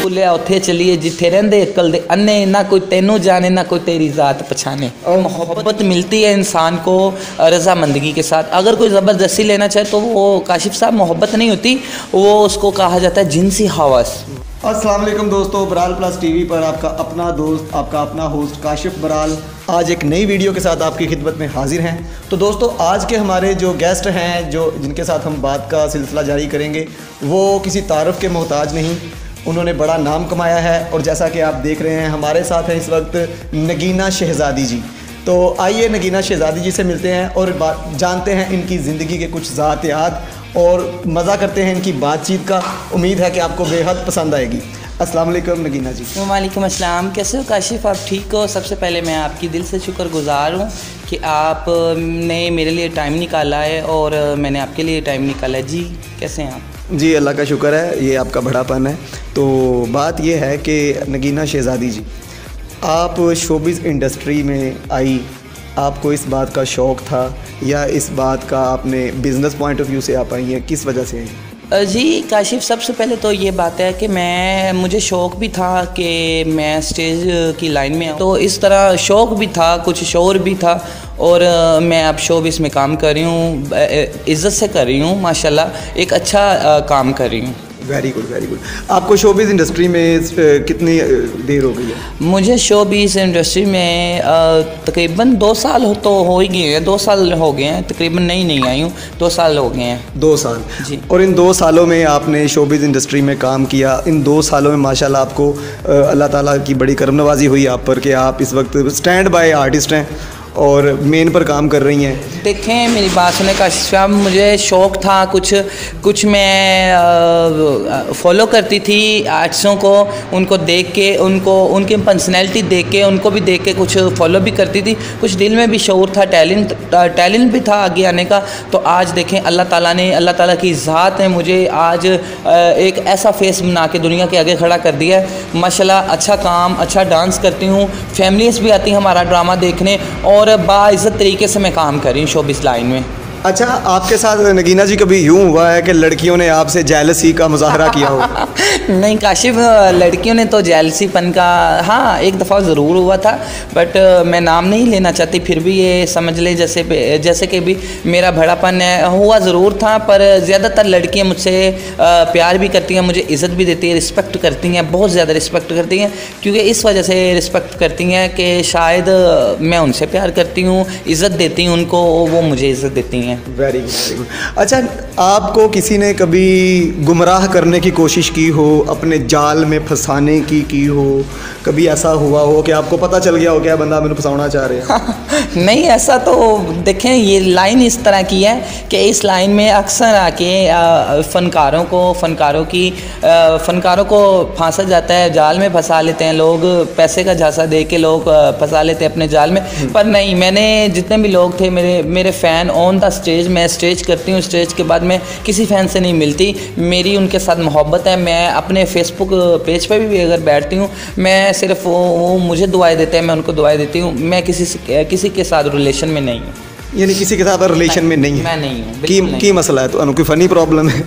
बोलिया उत्थे चलिए जिथे रहंदे अकल दे अन्ने, ना कोई तेनू जाने ना कोई तेरी ज़ात पछाने। मोहब्बत मिलती है इंसान को रज़ामंदगी के साथ। अगर कोई ज़बरदस्ती लेना चाहे तो वो काशिफ साहब मोहब्बत नहीं होती, वो उसको कहा जाता है जिनसी हवस। अस्सलाम वालेकुम दोस्तों, बराल प्लस टीवी पर आपका अपना दोस्त, आपका अपना होस्ट काशिफ बराल आज एक नई वीडियो के साथ आपकी खिदमत में हाजिर हैं। तो दोस्तों, आज के हमारे जो गेस्ट हैं, जो जिनके साथ हम बात का सिलसिला जारी करेंगे, वो किसी तारुफ के मोहताज नहीं। उन्होंने बड़ा नाम कमाया है और जैसा कि आप देख रहे हैं हमारे साथ हैं इस वक्त नगीना शहज़ादी जी। तो आइए नगीना शहज़ादी जी से मिलते हैं और जानते हैं इनकी ज़िंदगी के कुछ ज़ातियात और मज़ा करते हैं इनकी बातचीत का। उम्मीद है कि आपको बेहद पसंद आएगी। अस्सलाम वालेकुम नगीना जी। वालेकुम अस्सलाम। कैसे हो काशिफ, आप ठीक हो? सबसे पहले मैं आपकी दिल से शुक्रगुज़ार हूँ कि आपने मेरे लिए टाइम निकाला है और मैंने आपके लिए टाइम निकाला है। जी कैसे हैं आप? जी अल्लाह का शुक्र है, ये आपका बड़ापन है। तो बात ये है कि नगीना शहज़ादी जी, आप शोबिज़ इंडस्ट्री में आई, आपको इस बात का शौक़ था या इस बात का आपने बिज़नेस पॉइंट ऑफ व्यू से आप आई हैं, किस वजह से आई? जी काशिफ, सबसे पहले तो ये बात है कि मुझे शौक़ भी था कि मैं स्टेज की लाइन में आऊँ, तो इस तरह शौक़ भी था, कुछ शौर भी था और मैं अब शोबिस में काम कर रही हूँ, इज़्ज़त से कर रही हूँ माशाल्लाह, एक अच्छा काम कर रही हूँ। Very good very good. आपको शोबिज़ इंडस्ट्री में कितनी देर हो गई है? मुझे शोबिज़ इंडस्ट्री में तकरीबन 2 साल हो ही गए हैं, 2 साल हो गए हैं तकरीबन, नहीं आई हूँ, 2 साल हो गए हैं। 2 साल जी। और इन 2 सालों में आपने शोबिज़ इंडस्ट्री में काम किया। इन 2 सालों में माशाल्लाह आपको अल्लाह ताला की बड़ी करम नवाजी हुई आप पर कि आप इस वक्त स्टैंड बाय आर्टिस्ट हैं और मेन पर काम कर रही हैं। देखें मेरी बात सुने काशिफ साहब, मुझे शौक़ था, कुछ मैं फॉलो करती थी आर्टिस्टों को, उनको देख के, उनकी पर्सनैलिटी देख के, उनको भी देख के कुछ फॉलो भी करती थी। कुछ दिल में भी शऊर था, टैलेंट भी था आगे आने का। तो आज देखें अल्लाह ताला की ज़ात ने मुझे आज एक ऐसा फेस बना के दुनिया के आगे खड़ा कर दिया है माशाल्लाह। अच्छा काम, अच्छा डांस करती हूँ, फैमिलीज़ भी आती हैं हमारा ड्रामा देखने और बाइज़्ज़त तरीके से मैं काम कर रही हूँ शोबिज़ लाइन में। अच्छा, आपके साथ नगीना जी कभी यूँ हुआ है कि लड़कियों ने आपसे जेलसी का मुजाहरा किया हो? नहीं काशिफ, लड़कियों ने तो जेलसीपन का हाँ एक दफ़ा ज़रूर हुआ था, बट मैं नाम नहीं लेना चाहती, फिर भी ये समझ लें जैसे कि भी मेरा बड़ापन हुआ ज़रूर था। पर ज़्यादातर लड़कियां मुझसे प्यार भी करती हैं, मुझे इज़्ज़त भी देती हैं, रिस्पेक्ट करती हैं, बहुत ज़्यादा रिस्पेक्ट करती हैं, क्योंकि इस वजह से रिस्पेक्ट करती हैं कि शायद मैं उनसे प्यार करती हूँ, इज़्ज़त देती हूँ उनको, वो मुझे इज़्ज़त देती हैं। Very good very good. अच्छा, आपको किसी ने कभी गुमराह करने की कोशिश की हो, अपने जाल में फंसाने की हो? कभी ऐसा हुआ हो कि आपको पता चल गया हो क्या बंदा मैंने फंसाना चाह रहे हैं? नहीं, ऐसा तो देखें ये लाइन इस तरह की है कि इस लाइन में अक्सर आके फ़नकारों को फांसा जाता है, जाल में फंसा लेते हैं लोग, पैसे का झांसा दे के लोग फंसा लेते हैं अपने जाल में। पर नहीं, मैंने जितने भी लोग थे मेरे फ़ैन ऑन द स्टेज, मैं स्टेज करती हूँ, स्टेज के बाद मैं किसी फ़ैन से नहीं मिलती, मेरी उनके साथ मोहब्बत है। मैं अपने फेसबुक पेज पर भी अगर बैठती हूँ, मैं सिर्फ वो मुझे दुआएं देते हैं, मैं उनको दुआएं देती हूँ, मैं किसी के साथ रिलेशन में नहीं हूँ। यानी किसी के साथ रिलेशन में नहीं है? मैं नहीं हूँ। की मसला है? तो कोई फ़नी प्रॉब्लम है?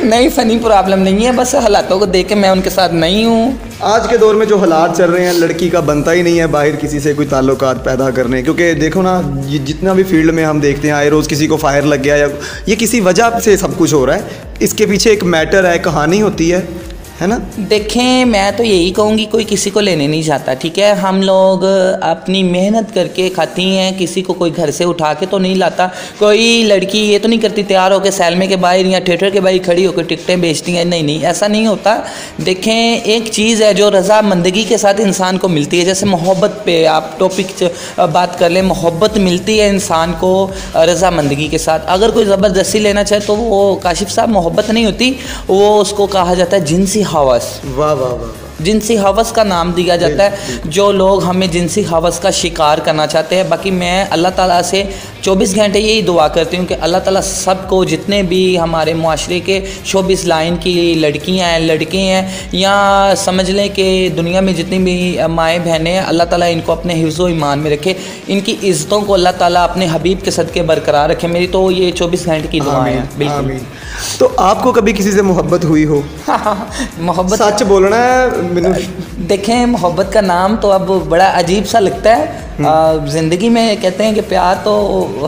नहीं, फ़नी प्रॉब्लम नहीं है, बस हालातों को देख के मैं उनके साथ नहीं हूँ। आज के दौर में जो हालात चल रहे हैं, लड़की का बनता ही नहीं है बाहर किसी से कोई ताल्लुकात पैदा करने, क्योंकि देखो ना, ये जितना भी फील्ड में हम देखते हैं, आए रोज़ किसी को फायर लग गया या ये किसी वजह से सब कुछ हो रहा है। इसके पीछे एक मैटर है, कहानी होती है ना? देखें, मैं तो यही कहूँगी, कोई किसी को लेने नहीं जाता, ठीक है? हम लोग अपनी मेहनत करके खाती हैं, किसी को कोई घर से उठा के तो नहीं लाता। कोई लड़की ये तो नहीं करती तैयार होकर सैलमे के बाहर या थिएटर के बाहर खड़ी होकर टिकटें बेचती हैं, नहीं, ऐसा नहीं होता। देखें, एक चीज़ है जो रज़ामंदगी के साथ इंसान को मिलती है, जैसे मोहब्बत पे आप टॉपिक बात कर लें, मोहब्बत मिलती है इंसान को रज़ामंदगी के साथ। अगर कोई ज़बरदस्ती लेना चाहे तो वो काशिफ साहब मोहब्बत नहीं होती, वो उसको कहा जाता है जिनसी हवस। वाह वाह वाह। जिनसी हवस का नाम दिया जाता है जो लोग हमें जिनसी हवस का शिकार करना चाहते हैं। बाकी मैं अल्लाह ताला से 24 घंटे यही दुआ करती हूँ कि अल्लाह ताला सबको, जितने भी हमारे मुआशरे के शोबिस लाइन की लड़कियाँ हैं, लड़के हैं, या समझ लें कि दुनिया में जितनी भी माएँ बहनें हैं, अल्लाह ताला इनको अपने हिफ्ज़ व ईमान में रखे, इनकी इज़्ज़तों को अल्लाह ताला अपने हबीब के सदक़े बरकरार रखे। मेरी तो ये 24 घंटे की दुआ है। बिल्कुल। तो आपको कभी किसी से मोहब्बत हुई हो? मोहब्बत सच बोलना है मैनू। देखें, मोहब्बत का नाम तो अब बड़ा अजीब सा लगता है। ज़िंदगी में कहते हैं कि प्यार तो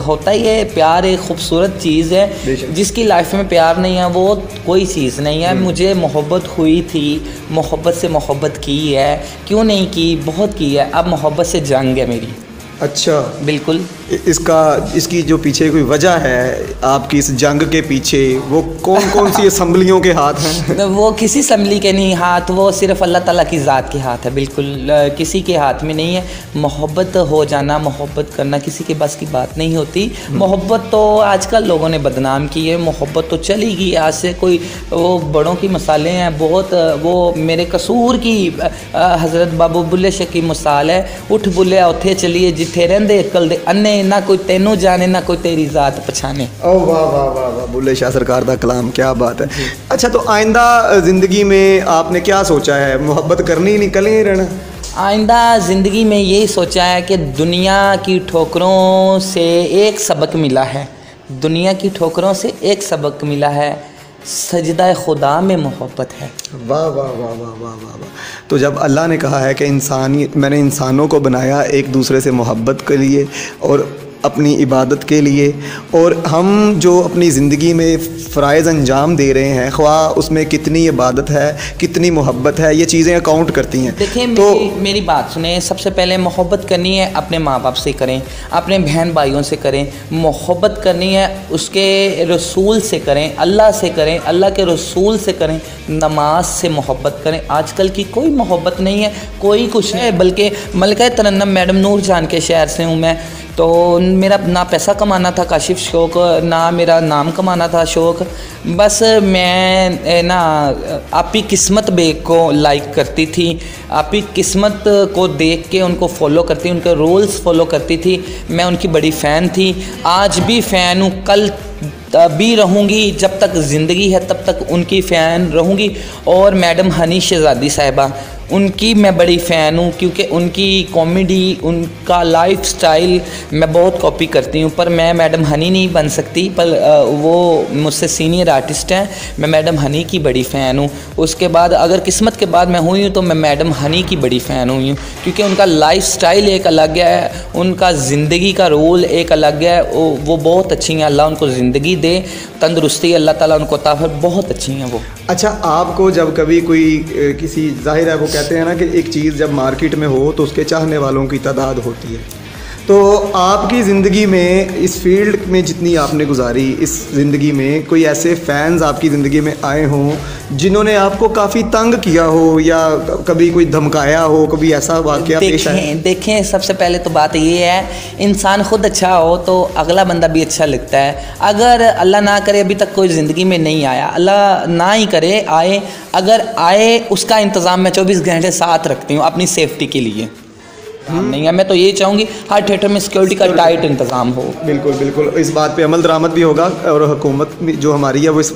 होता ही है, प्यार एक खूबसूरत चीज़ है। जिसकी लाइफ में प्यार नहीं है वो कोई चीज़ नहीं है। मुझे मोहब्बत हुई थी, मोहब्बत से मोहब्बत की है, क्यों नहीं की, बहुत की है। अब मोहब्बत से जंग है मेरी। अच्छा, बिल्कुल। इसकी जो पीछे कोई वजह है आपकी इस जंग के पीछे, वो कौन कौन सी असम्बलियों के हाथ हैं? वो किसी असम्बली के नहीं हाथ, वो सिर्फ अल्लाह ताला की ज़ात के हाथ है। बिल्कुल किसी के हाथ में नहीं है। मोहब्बत हो जाना, मोहब्बत करना किसी के बस की बात नहीं होती। मोहब्बत तो आजकल लोगों ने बदनाम की है। मोहब्बत तो चली गई आज से। कोई वो बड़ों की मिसालें हैं बहुत। वो मेरे कसूर की हज़रत बाबू बुल्ले शाह की मिसाल है। उठ बुल्ले उत्थे चलिए जिथे रहंदे अकल दे अन्ने, ना कोई तेनू जाने ना कोई तेरी ज़ात पछाने। ओ वाह वाह वाह वाह, बुल्ले शाह सरकार का कलाम, क्या बात है। अच्छा, तो आइंदा ज़िंदगी में आपने क्या सोचा है? मोहब्बत करनी, निकले ही रहना? आइंदा ज़िंदगी में यही सोचा है कि दुनिया की ठोकरों से एक सबक मिला है। दुनिया की ठोकरों से एक सबक मिला है, सजदा खुदा में मोहब्बत है। वाह वाह वाह वाह वाह वाह वाह। तो जब अल्लाह ने कहा है कि मैंने इंसानों को बनाया एक दूसरे से मोहब्बत के लिए और अपनी इबादत के लिए, और हम जो अपनी ज़िंदगी में फ़राइज़ अंजाम दे रहे हैं, ख्वाह उसमें कितनी इबादत है, कितनी मोहब्बत है, ये चीज़ें अकाउंट करती हैं। देखिए, तो मेरी बात सुने। सबसे पहले मोहब्बत करनी है अपने माँ बाप से करें, अपने बहन भाइयों से करें। मोहब्बत करनी है उसके रसूल से करें, अल्लाह से करें, अल्लाह के रसूल से करें, नमाज से मोहब्बत करें। आजकल की कोई मोहब्बत नहीं है, कोई कुछ है। बल्कि मलका तरन्नुम मैडम नूर जान के शहर से हूँ मैं। तो मेरा ना पैसा कमाना था काशिफ शौक़, ना मेरा नाम कमाना था शौक़। बस मैं ना आपकी किस्मत बेग को लाइक करती थी, आपकी किस्मत को देख के उनको फॉलो करती, उनके रोल्स फॉलो करती थी। मैं उनकी बड़ी फ़ैन थी, आज भी फ़ैन हूँ, कल भी रहूँगी। जब तक ज़िंदगी है तब तक उनकी फ़ैन रहूँगी। और मैडम हनी शहज़ादी साहिबा, उनकी मैं बड़ी फ़ैन हूँ क्योंकि उनकी कॉमेडी, उनका लाइफ स्टाइल मैं बहुत कॉपी करती हूँ। पर मैं मैडम हनी नहीं बन सकती, पर वो मुझसे सीनियर आर्टिस्ट हैं। मैं मैडम हनी की बड़ी फ़ैन हूँ। उसके बाद अगर किस्मत के बाद मैं हुई हूँ तो मैं मैडम हनी की बड़ी फ़ैन हुई हूँ, क्योंकि उनका लाइफ स्टाइल एक अलग है, उनका ज़िंदगी का रोल एक अलग है। वो बहुत अच्छी हैं, अल्लाह उनको ज़िंदगी दे, तंदुरुस्ती अल्लाह ताला उनको अता फरमाए, बहुत अच्छी हैं वो। अच्छा, आपको जब कभी कोई किसी, जाहिर है वो कहते हैं ना कि एक चीज़ जब मार्केट में हो तो उसके चाहने वालों की तादाद होती है, तो आपकी ज़िंदगी में इस फील्ड में जितनी आपने गुजारी, इस ज़िंदगी में कोई ऐसे फ़ैन्स आपकी ज़िंदगी में आए हों जिन्होंने आपको काफ़ी तंग किया हो, या कभी कोई धमकाया हो, कभी ऐसा वाक़या पेश आया? देखें, सबसे पहले तो बात ये है, इंसान खुद अच्छा हो तो अगला बंदा भी अच्छा लगता है। अगर अल्लाह ना करे अभी तक कोई ज़िंदगी में नहीं आया, अल्लाह ना ही करे आए, अगर आए उसका इंतज़ाम मैं 24 घंटे साथ रखती हूँ अपनी सेफ्टी के लिए। नहीं है, मैं तो यही चाहूँगी हर थिएटर में सिक्योरिटी का टाइट इंतज़ाम हो। बिल्कुल बिल्कुल, इस बात पे अमल दरामद भी होगा, और हुकूमत जो हमारी है वो इस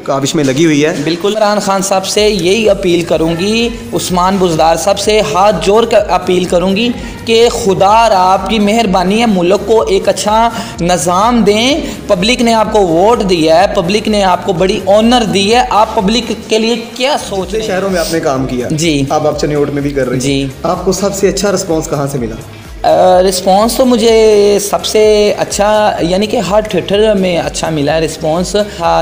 काविश में लगी हुई है। बिल्कुल, इमरान खान साहब से यही अपील करूँगी, उस्मान बुज़दार साहब से हाथ जोड़ कर अपील करूँगी कि खुदा आपकी मेहरबानी है, मुल्क को एक अच्छा निज़ाम दें। पब्लिक ने आपको वोट दिया है, पब्लिक ने आपको बड़ी ऑनर दी है, आप पब्लिक के लिए क्या सोच रहे हैं? शहरों में आपने काम किया जी, अब आप चनियोट में भी कर रहे हैं जी। आपको सबसे अच्छा रिस्पॉन्स कहाँ से मिला? रिस्पॉन्स तो मुझे सबसे अच्छा यानी कि हर थिएटर में अच्छा मिला है रिस्पॉन्स।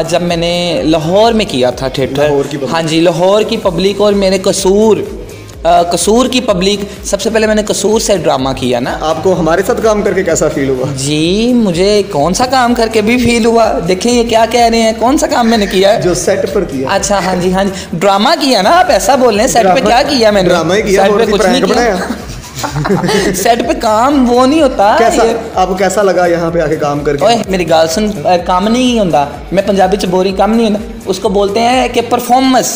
जब मैंने लाहौर में किया था थिएटर, हाँ जी, लाहौर की पब्लिक और मेरे कसूर की पब्लिक, सबसे पहले मैंने कसूर से ड्रामा किया ना। आपको हमारे साथ काम करके कैसा फील हुआ? जी, मुझे कौन सा काम करके भी फील हुआ। देखें ये क्या कह रहे हैं, कौन सा काम मैंने किया है? जो सेट पर किया। अच्छा, हाँ जी, हाँ जी, ड्रामा किया ना, आप ऐसा बोल रहे हैं। सेट पे क्या किया मैंने? ड्रामा ही किया, सेट पे कुछ नहीं किया। सेट पे काम वो नहीं होता। कैसा आपको कैसा लगा यहाँ पे आके काम करके? ओए मेरी गाल सुन, काम नहीं होता, मैं पंजाबी च बोरी, काम नहीं होता, उसको बोलते हैं कि परफॉर्मेंस।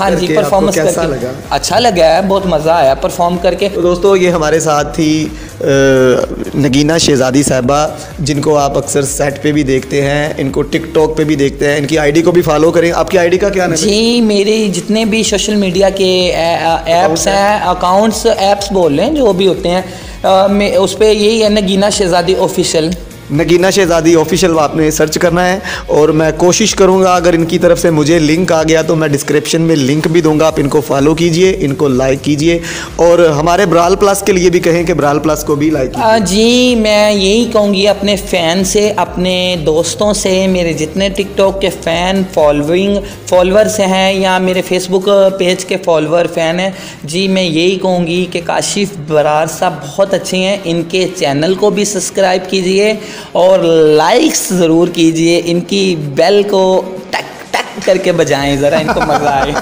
हाँ जी, परफॉर्मेंस कैसा लगा? अच्छा लगा है, बहुत मज़ा आया परफॉर्म करके। तो दोस्तों, ये हमारे साथ थी नगीना शहज़ादी साहिबा, जिनको आप अक्सर सेट पे भी देखते हैं, इनको टिकटॉक पे भी देखते हैं। इनकी आईडी को भी फॉलो करें। आपकी आईडी का क्या नाम है? जी, मेरे जितने भी सोशल मीडिया के ऐप्स हैं, अकाउंट्स, ऐप्स बोल रहे हैं जो भी होते हैं, उस पर यही है नगीना शहज़ादी ऑफिशियल। नगीना शहज़ादी ऑफिशियल आपने सर्च करना है। और मैं कोशिश करूँगा अगर इनकी तरफ से मुझे लिंक आ गया तो मैं डिस्क्रिप्शन में लिंक भी दूंगा, आप इनको फॉलो कीजिए, इनको लाइक कीजिए और हमारे ब्राल प्लस के लिए भी कहें कि ब्राल प्लस को भी लाइक कीजिए। जी मैं यही कहूँगी अपने फ़ैन से, अपने दोस्तों से, मेरे जितने टिकटॉक के फ़ैन फॉलोअर्स हैं या मेरे फेसबुक पेज के फॉलोअर फ़ैन हैं, जी मैं यही कहूँगी कि काशिफ़ बरार साहब बहुत अच्छे हैं, इनके चैनल को भी सब्सक्राइब कीजिए और लाइक्स ज़रूर कीजिए, इनकी बेल को टक टक करके बजाएं, ज़रा इनको मज़ा आए।